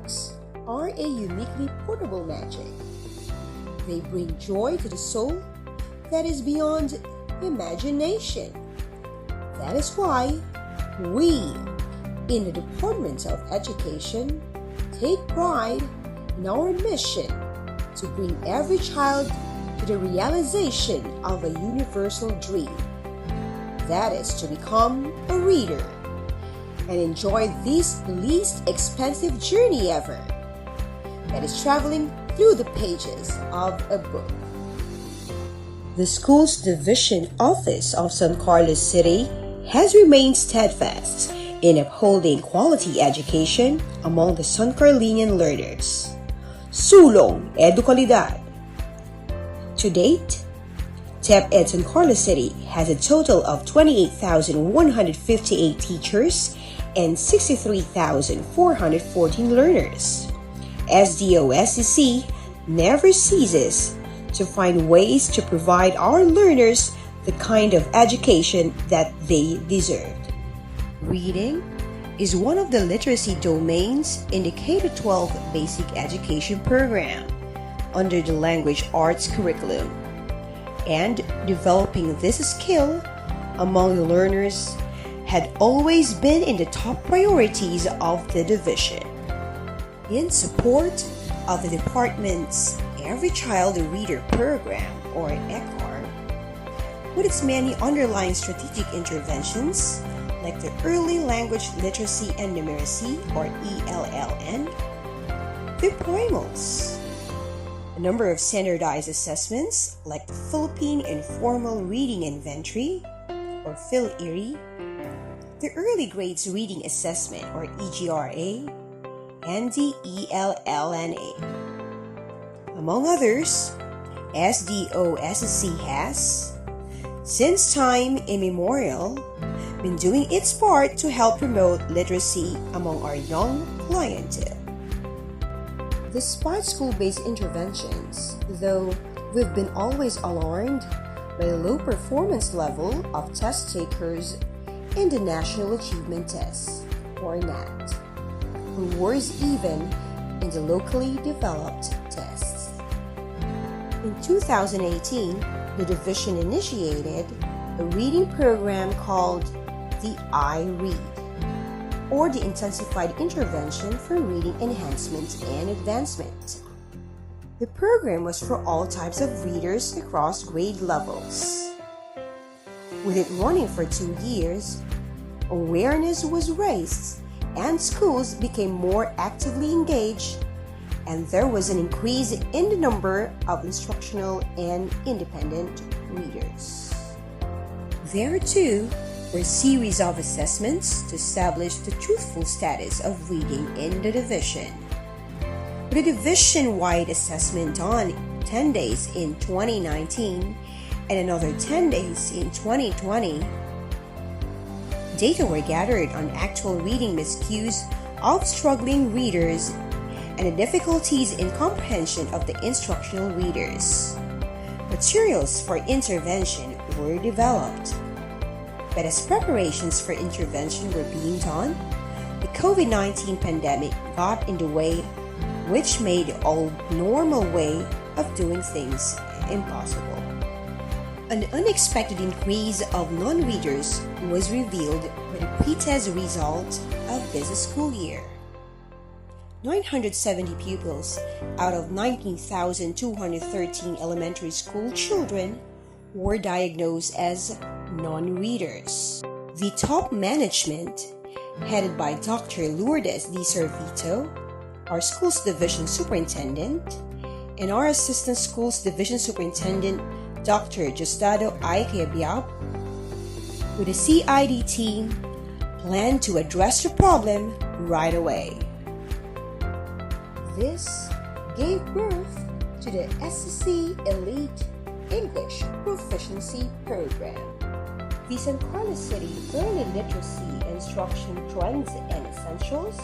books are a uniquely portable magic. They bring joy to the soul that is beyond imagination. That is why we, in the Department of Education, take pride in our mission to bring every child to the realization of a universal dream. That is to become a reader and enjoy this least expensive journey ever. That is traveling through the pages of a book. The school's division office of San Carlos City has remained steadfast in upholding quality education among the San Carlinian learners. Sulong Edukalidad. To date, TepEd San Carlos City has a total of 28,158 teachers and 63,414 learners. SDO-SCC never ceases to find ways to provide our learners the kind of education that they deserved. Reading is one of the literacy domains in the K-12 basic education program under the language arts curriculum, and developing this skill among the learners had always been in the top priorities of the division. In support of the department's Every Child a Reader program, or ECAR, with its many underlying strategic interventions like the Early Language Literacy and Numeracy, or ELLN, the Primals, a number of standardized assessments like the Philippine Informal Reading Inventory, or PhilIRI, the Early Grades Reading Assessment, or EGRA, and the ELLNA. Among others, SDO-SCC has, since time immemorial, been doing its part to help promote literacy among our young clientele. Despite school-based interventions, though, we've been always alarmed by the low performance level of test takers in the National Achievement Test, or NAT, or worse even in the locally developed tests. In 2018, the division initiated a reading program called the iRead, or the Intensified Intervention for Reading Enhancement and Advancement. The program was for all types of readers across grade levels. With it running for 2 years, awareness was raised and schools became more actively engaged, and there was an increase in the number of instructional and independent readers. There too were a series of assessments to establish the truthful status of reading in the division. With a division-wide assessment on 10 days in 2019 and another 10 days in 2020, data were gathered on actual reading miscues of struggling readers and the difficulties in comprehension of the instructional readers. Materials for intervention were developed. But as preparations for intervention were being done, the COVID-19 pandemic got in the way, which made the old normal way of doing things impossible. An unexpected increase of non-readers was revealed by the pre-test result of this school year. 970 pupils out of 19,213 elementary school children were diagnosed as non-readers. The top management, headed by Dr. Lourdes Di Servito, our school's division superintendent, and our assistant schools division superintendent, Dr. Justado Aykebiab, with the CID team, planned to address the problem right away. This gave birth to the SCC Elite English Proficiency Program. The San Carlos City Early Literacy Instruction Trends and Essentials,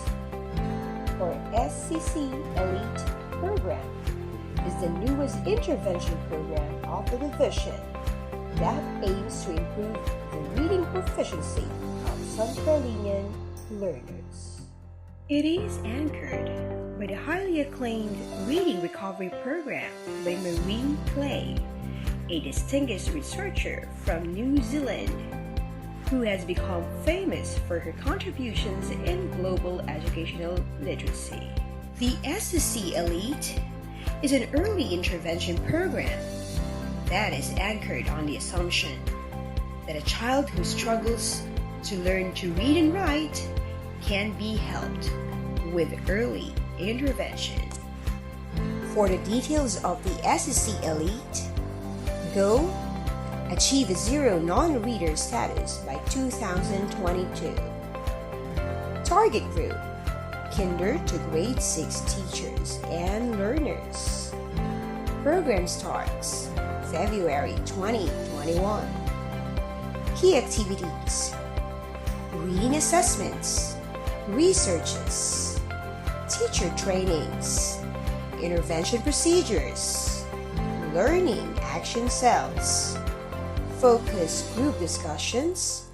or SCC Elite Program, is the newest intervention program of the division that aims to improve the reading proficiency of San Carlinian learners. It is anchored with a highly acclaimed reading recovery program by Marie Clay, a distinguished researcher from New Zealand who has become famous for her contributions in global educational literacy. The SSC Elite is an early intervention program that is anchored on the assumption that a child who struggles to learn to read and write can be helped with early intervention. For the details of the SSC Elite, go achieve a zero non-reader status by 2022. Target group: Kinder to grade 6 teachers and learners. Program starts February 2021. Key activities: reading assessments, researches, teacher trainings, intervention procedures, learning action cells, focus group discussions,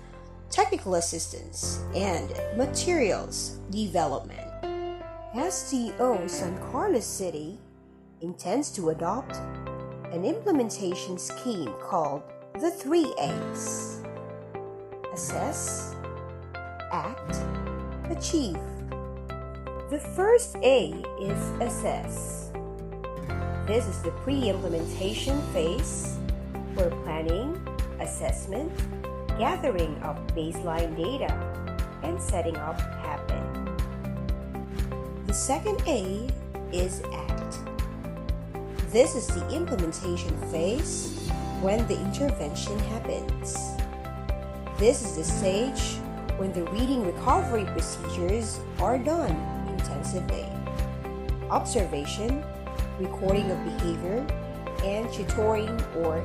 technical assistance, and materials development. STO San Carlos City intends to adopt an implementation scheme called the 3 A's: assess, act, achieve. The first A is assess. This is the pre-implementation phase where planning, assessment, gathering of baseline data, and setting up happen. The second A is act. This is the implementation phase when the intervention happens. This is the stage when the reading recovery procedures are done intensively. Observation, recording of behavior, and tutoring or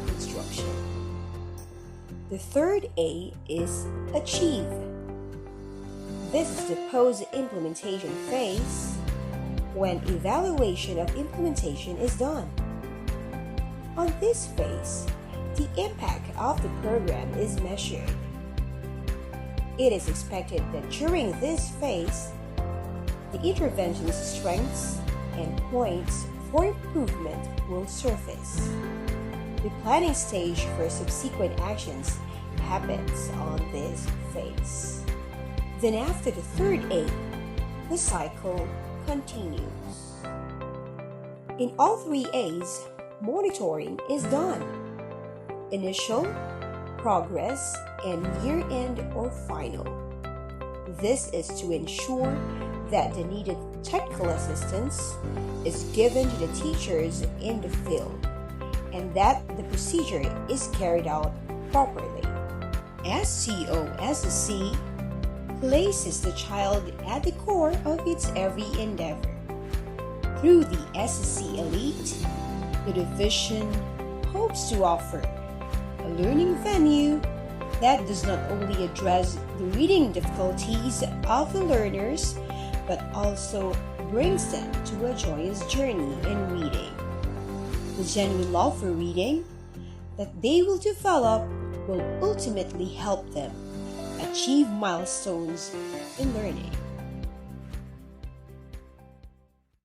instruction. The third A is achieve. This is the post-implementation phase when evaluation of implementation is done. On this phase, the impact of the program is measured. It is expected that during this phase, the intervention's strengths and points for improvement will surface. The planning stage for subsequent actions happens on this phase. Then after the third A, the cycle continues. In all 3 A's, monitoring is done: initial, progress, and year-end or final. This is to ensure that the needed technical assistance is given to the teachers in the field and that the procedure is carried out properly. SCOSC places the child at the core of its every endeavor. Through the SSC Elite, the division hopes to offer a learning venue that does not only address the reading difficulties of the learners, but also brings them to a joyous journey in reading. The genuine love for reading that they will develop will ultimately help them achieve milestones in learning.